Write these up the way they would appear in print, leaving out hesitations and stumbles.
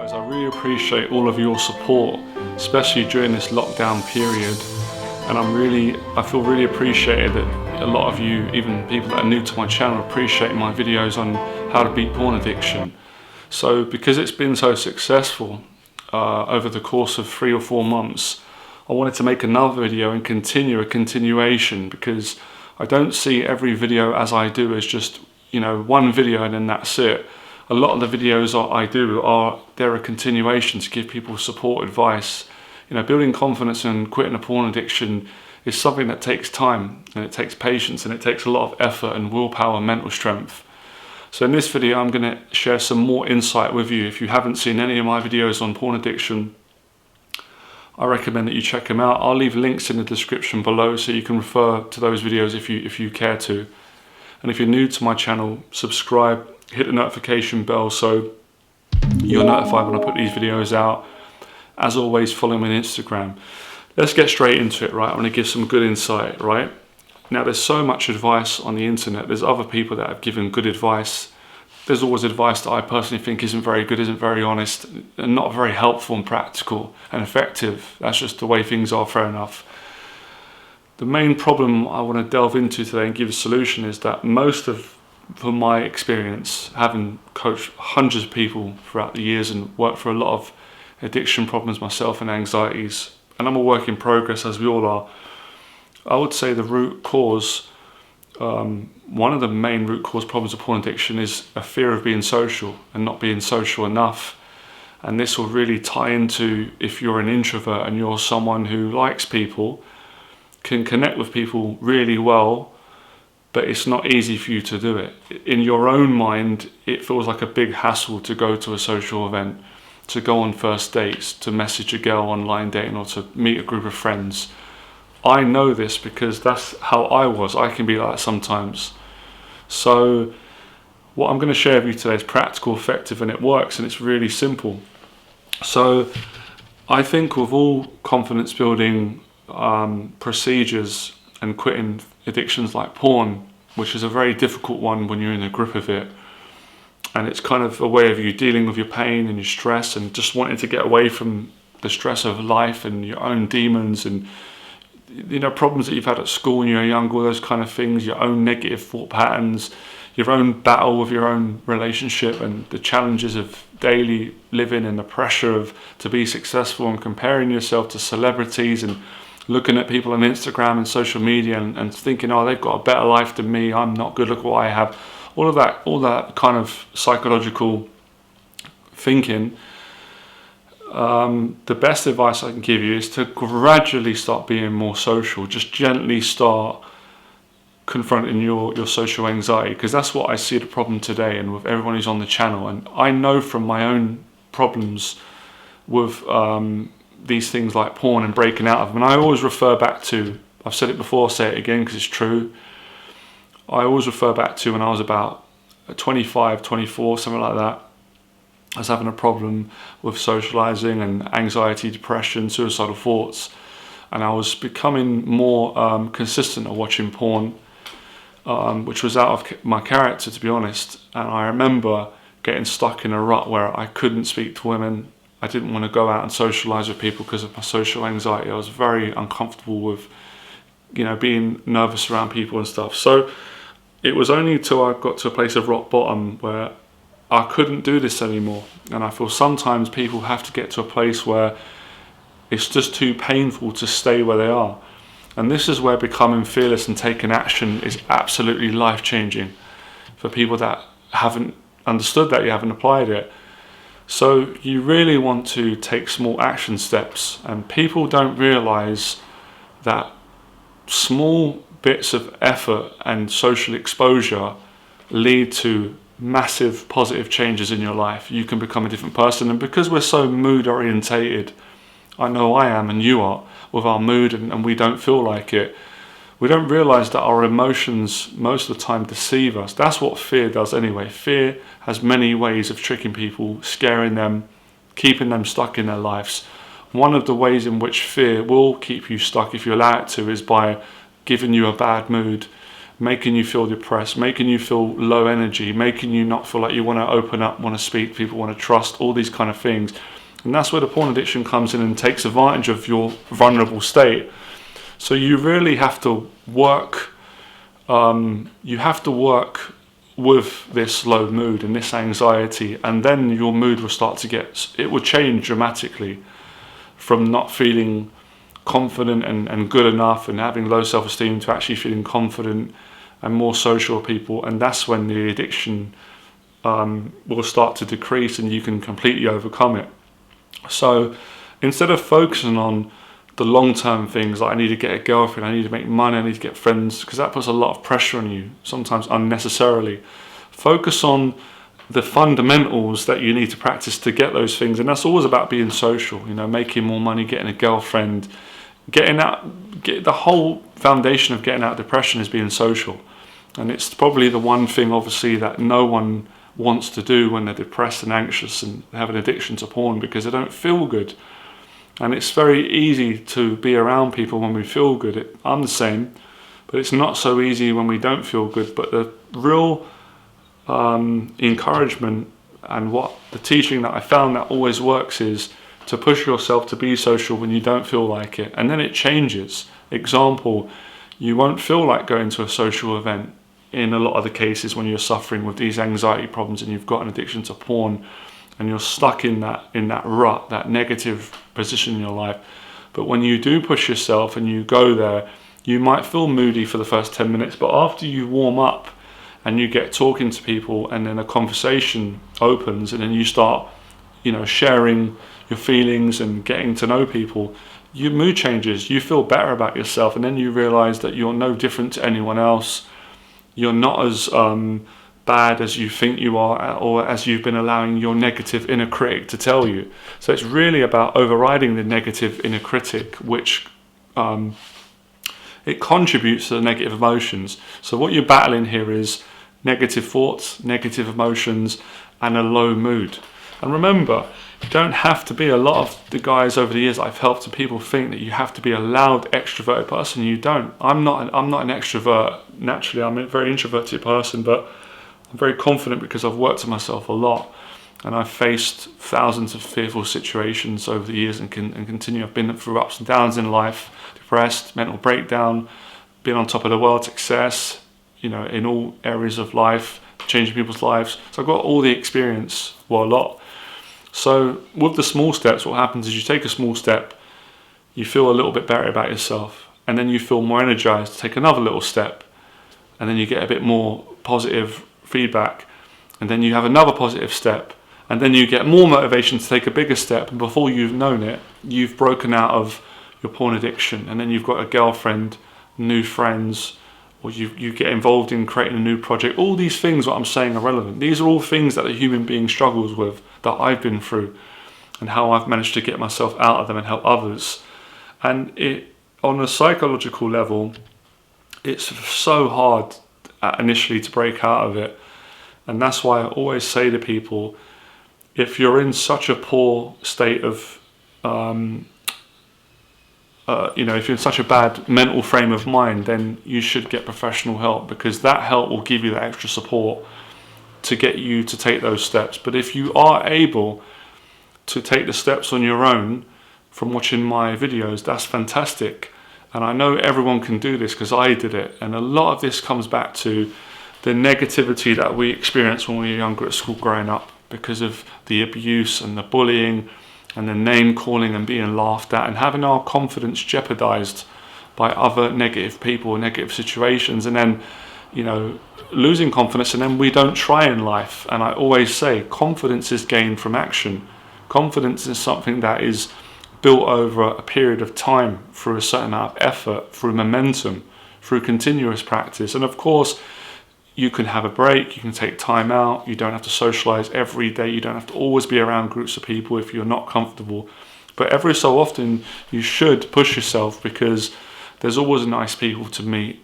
Guys, I really appreciate all of your support, especially during this lockdown period, and I feel really appreciated that a lot of you, even people that are new to my channel, appreciate my videos on how to beat porn addiction. So because it's been so successful over the course of 3 or 4 months, I wanted to make another video and continue a continuation, because I don't see every video as I do as just, you know, one video and then that's it. A lot of the videos I do they're a continuation to give people support, advice. You know, building confidence and quitting a porn addiction is something that takes time, and it takes patience, and it takes a lot of effort and willpower and mental strength. So in this video, I'm going to share some more insight with you. If you haven't seen any of my videos on porn addiction, I recommend that you check them out. I'll leave links in the description below so you can refer to those videos if you care to. And if you're new to my channel, subscribe, hit the notification bell so you're notified when I put these videos out. As always, follow me on Instagram. Let's get straight into it, right? I want to give some good insight, right? Now, there's so much advice on the internet. There's other people that have given good advice. There's always advice that I personally think isn't very good, isn't very honest, and not very helpful and practical and effective. That's just the way things are, fair enough. The main problem I want to delve into today and give a solution is that from my experience, having coached hundreds of people throughout the years and worked for a lot of addiction problems myself and anxieties, and I'm a work in progress as we all are, I would say the root cause, one of the main root cause problems of porn addiction is a fear of being social and not being social enough. And this will really tie into, if you're an introvert and you're someone who likes people, can connect with people really well, but it's not easy for you to do it. In your own mind, it feels like a big hassle to go to a social event, to go on first dates, to message a girl online dating, or to meet a group of friends. I know this because that's how I was. I can be like that sometimes. So what I'm going to share with you today is practical, effective, and it works, and it's really simple. So I think with all confidence building procedures and quitting addictions like porn, which is a very difficult one when you're in a grip of it, and it's kind of a way of you dealing with your pain and your stress and just wanting to get away from the stress of life and your own demons and, you know, problems that you've had at school when you were younger, all those kind of things, your own negative thought patterns, your own battle with your own relationship and the challenges of daily living and the pressure of to be successful and comparing yourself to celebrities and looking at people on Instagram and social media and thinking, oh, they've got a better life than me, I'm not good, look what I have. All that kind of psychological thinking. The best advice I can give you is to gradually start being more social. Just gently start confronting your social anxiety, because that's what I see the problem today and with everyone who's on the channel. And I know from my own problems with these things like porn and breaking out of them, and I always refer back to, I've said it before, I'll say it again because it's true, I always refer back to when I was about 25, 24, something like that. I was having a problem with socializing and anxiety, depression, suicidal thoughts, and I was becoming more consistent at watching porn, which was out of my character, to be honest. And I remember getting stuck in a rut where I couldn't speak to women. I didn't want to go out and socialize with people because of my social anxiety. I was very uncomfortable with, you know, being nervous around people and stuff. So it was only until I got to a place of rock bottom where I couldn't do this anymore. And I feel sometimes people have to get to a place where it's just too painful to stay where they are. And this is where becoming fearless and taking action is absolutely life-changing for people that haven't understood that, you haven't applied it. So you really want to take small action steps, and people don't realize that small bits of effort and social exposure lead to massive positive changes in your life. You can become a different person, and because we're so mood orientated, I know I am and you are, with our mood, and we don't feel like it, we don't realize that our emotions most of the time deceive us. That's what fear does anyway. Fear has many ways of tricking people, scaring them, keeping them stuck in their lives. One of the ways in which fear will keep you stuck, if you allow it to, is by giving you a bad mood, making you feel depressed, making you feel low energy, making you not feel like you want to open up, want to speak to people, want to trust, all these kind of things. And that's where the porn addiction comes in and takes advantage of your vulnerable state. So you really have to work, with this low mood and this anxiety, and then your mood will start to it will change dramatically from not feeling confident and good enough and having low self-esteem to actually feeling confident and more social people. And that's when the addiction will start to decrease and you can completely overcome it. So instead of focusing on the long-term things like I need to get a girlfriend, I need to make money, I need to get friends, because that puts a lot of pressure on you, sometimes unnecessarily. Focus on the fundamentals that you need to practice to get those things, and that's always about being social, making more money, getting a girlfriend, the whole foundation of getting out of depression is being social. And it's probably the one thing, obviously, that no one wants to do when they're depressed and anxious and have an addiction to porn, because they don't feel good. And it's very easy to be around people when we feel good. I'm the same, but it's not so easy when we don't feel good. But the real encouragement and what the teaching that I found that always works is to push yourself to be social when you don't feel like it. And then it changes. Example, you won't feel like going to a social event in a lot of the cases when you're suffering with these anxiety problems and you've got an addiction to porn, and you're stuck in that rut, that negative position in your life. But when you do push yourself and you go there, you might feel moody for the first 10 minutes, but after you warm up and you get talking to people and then a conversation opens and then you start, sharing your feelings and getting to know people, your mood changes, you feel better about yourself, and then you realize that you're no different to anyone else. You're not as bad as you think you are, or as you've been allowing your negative inner critic to tell you. So it's really about overriding the negative inner critic, which it contributes to the negative emotions. So what you're battling here is negative thoughts, negative emotions, and a low mood. And remember, you don't have to be. A lot of the guys over the years I've helped, to people think that you have to be a loud, extroverted person. You don't. I'm not an extrovert. Naturally, I'm a very introverted person, but I'm very confident because I've worked on myself a lot, and I've faced thousands of fearful situations over the years and continue. I've been through ups and downs in life, depressed, mental breakdown, been on top of the world, success, in all areas of life, changing people's lives. So I've got all the experience, a lot. So with the small steps, what happens is you take a small step, you feel a little bit better about yourself, and then you feel more energized to take another little step, and then you get a bit more positive feedback, and then you have another positive step, and then you get more motivation to take a bigger step, and before you've known it, you've broken out of your porn addiction, and then you've got a girlfriend, new friends, or you get involved in creating a new project. All these things, what I'm saying, are relevant. These are all things that a human being struggles with, that I've been through, and how I've managed to get myself out of them and help others. And on a psychological level, it's so hard initially to break out of it. And that's why I always say to people, if you're in such a poor state of if you're in such a bad mental frame of mind, then you should get professional help, because that help will give you the extra support to get you to take those steps. But if you are able to take the steps on your own from watching my videos, that's fantastic. And I know everyone can do this because I did it. And a lot of this comes back to the negativity that we experienced when we were younger at school growing up, because of the abuse and the bullying and the name calling and being laughed at and having our confidence jeopardized by other negative people, negative situations, and then, losing confidence, and then we don't try in life. And I always say, confidence is gained from action. Confidence is something that is built over a period of time through a certain amount of effort, through momentum, through continuous practice. And of course, you can have a break, you can take time out, you don't have to socialize every day, you don't have to always be around groups of people if you're not comfortable. But every so often, you should push yourself, because there's always nice people to meet.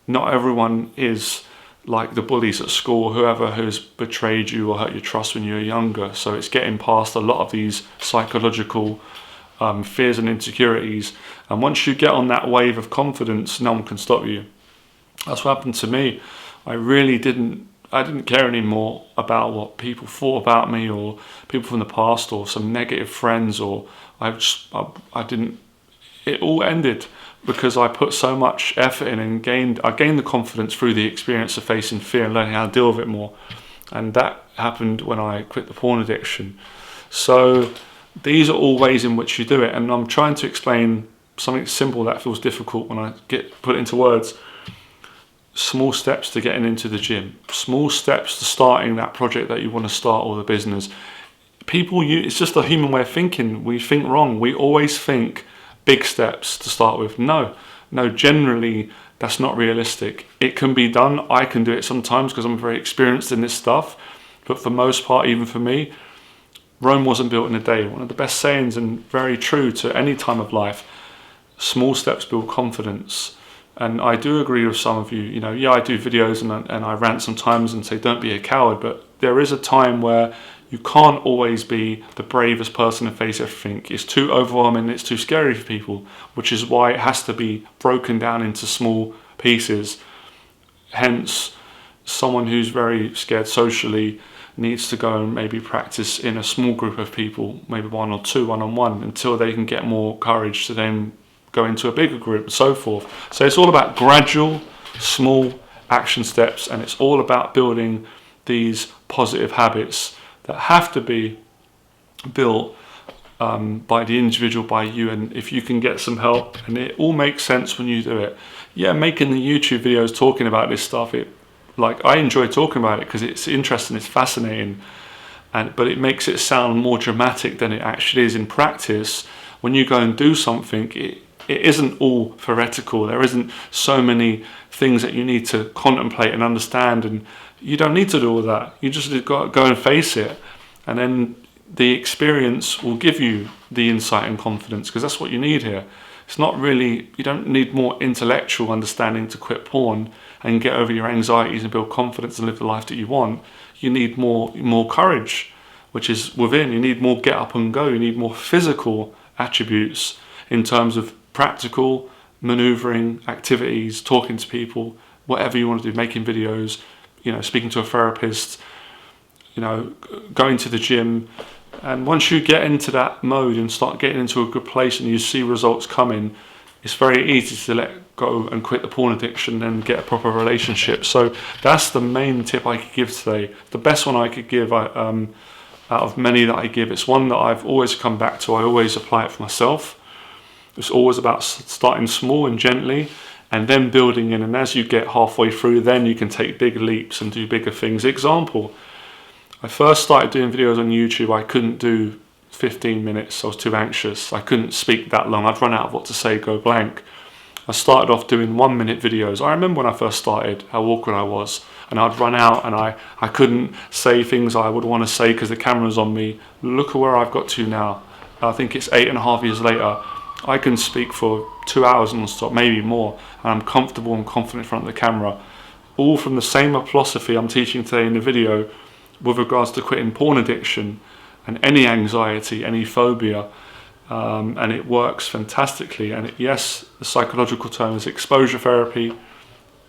Not everyone is like the bullies at school, whoever has betrayed you or hurt your trust when you were younger. So it's getting past a lot of these psychological fears and insecurities. And once you get on that wave of confidence, no one can stop you. That's what happened to me. I really didn't care anymore about what people thought about me, or people from the past, or some negative friends, or I didn't. It all ended because I put so much effort in and I gained the confidence through the experience of facing fear and learning how to deal with it more. And that happened when I quit the porn addiction. So these are all ways in which you do it, and I'm trying to explain something simple that feels difficult when I put it into words. Small steps to getting into the gym, small steps to starting that project that you want to start, or the business. It's just a human way of thinking. We think wrong. We always think big steps to start with. No, generally that's not realistic. It can be done. I can do it sometimes because I'm very experienced in this stuff, but for most part, even for me, Rome wasn't built in a day. One of the best sayings, and very true to any time of life: small steps build confidence. And I do agree with some of you. I do videos and I rant sometimes and say don't be a coward, but there is a time where you can't always be the bravest person and face everything. It's too overwhelming, it's too scary for people, which is why it has to be broken down into small pieces. Hence, someone who's very scared socially needs to go and maybe practice in a small group of people, maybe one or two, one-on-one, until they can get more courage to then go into a bigger group and so forth. So it's all about gradual, small action steps, and it's all about building these positive habits that have to be built by the individual, by you. And if you can get some help, and it all makes sense when you do it. Making the YouTube videos talking about this stuff, I enjoy talking about it because it's interesting, it's fascinating, but it makes it sound more dramatic than it actually is in practice. When you go and do something, it isn't all theoretical. There isn't so many things that you need to contemplate and understand, and you don't need to do all that. You just got to go and face it, and then the experience will give you the insight and confidence, because that's what you need here. It's not really, you don't need more intellectual understanding to quit porn and get over your anxieties and build confidence and live the life that you want. You need more courage, which is within. You need more get up and go. You need more physical attributes in terms of practical maneuvering activities, talking to people, whatever you want to do, making videos, speaking to a therapist, going to the gym. And once you get into that mode and start getting into a good place and you see results coming, it's very easy to let go and quit the porn addiction and get a proper relationship. So that's the main tip I could give today. The best one I could give out of many that I give. It's one that I've always come back to. I always apply it for myself. It's always about starting small and gently, and then building in. And as you get halfway through, then you can take bigger leaps and do bigger things. Example, I first started doing videos on YouTube. I couldn't do 15 minutes. I was too anxious. I couldn't speak that long. I'd run out of what to say, go blank. I started off doing 1 minute videos. I remember when I first started how awkward I was, and I'd run out and I couldn't say things I would want to say because the camera's on me. Look at where I've got to now. I think it's 8.5 years later. I can speak for 2 hours non-stop, maybe more, and I'm comfortable and confident in front of the camera. All from the same philosophy I'm teaching today in the video with regards to quitting porn addiction and any anxiety, any phobia, and it works fantastically. And yes, the psychological term is exposure therapy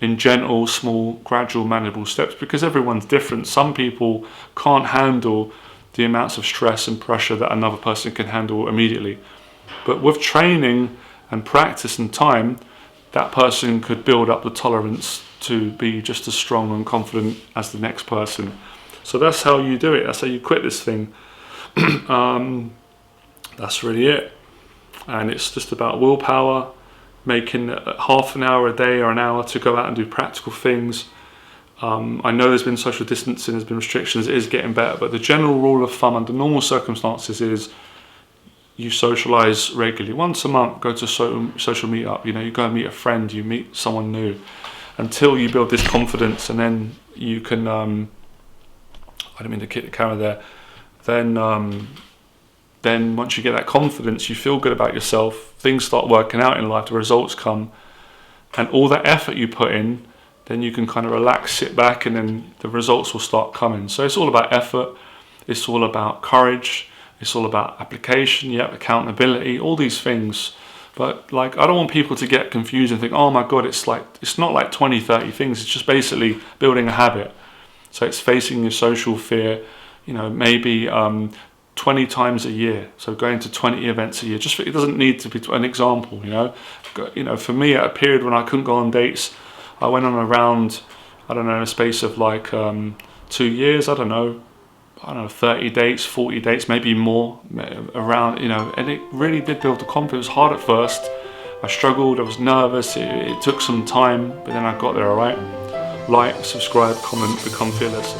in gentle, small, gradual, manageable steps, because everyone's different. Some people can't handle the amounts of stress and pressure that another person can handle immediately. But with training and practice and time, that person could build up the tolerance to be just as strong and confident as the next person. So that's how you do it. That's how you quit this thing. That's really it. And it's just about willpower, making half an hour a day or an hour to go out and do practical things. I know there's been social distancing, there's been restrictions, it is getting better, but the general rule of thumb under normal circumstances is you socialize regularly. Once a month, go to social meetup. You go and meet a friend, you meet someone new, until you build this confidence, and then you can. I don't mean to kick the camera there. Then once you get that confidence, you feel good about yourself. Things start working out in life. The results come, and all that effort you put in, then you can kind of relax, sit back, and then the results will start coming. So it's all about effort. It's all about courage. It's all about application, accountability, all these things. But like, I don't want people to get confused and think, oh my God, it's not like 20, 30 things. It's just basically building a habit. So it's facing your social fear, you know, maybe 20 times a year. So going to 20 events a year. Just, it doesn't need to be an example, you know. You know, for me, at a period when I couldn't go on dates, I went on around, I don't know, in a space of like 2 years, I don't know, 30 dates, 40 dates, maybe more around, you know, and it really did build the confidence. It was hard at first. I struggled, I was nervous, it took some time, but then I got there, all right? Like, subscribe, comment, become fearless.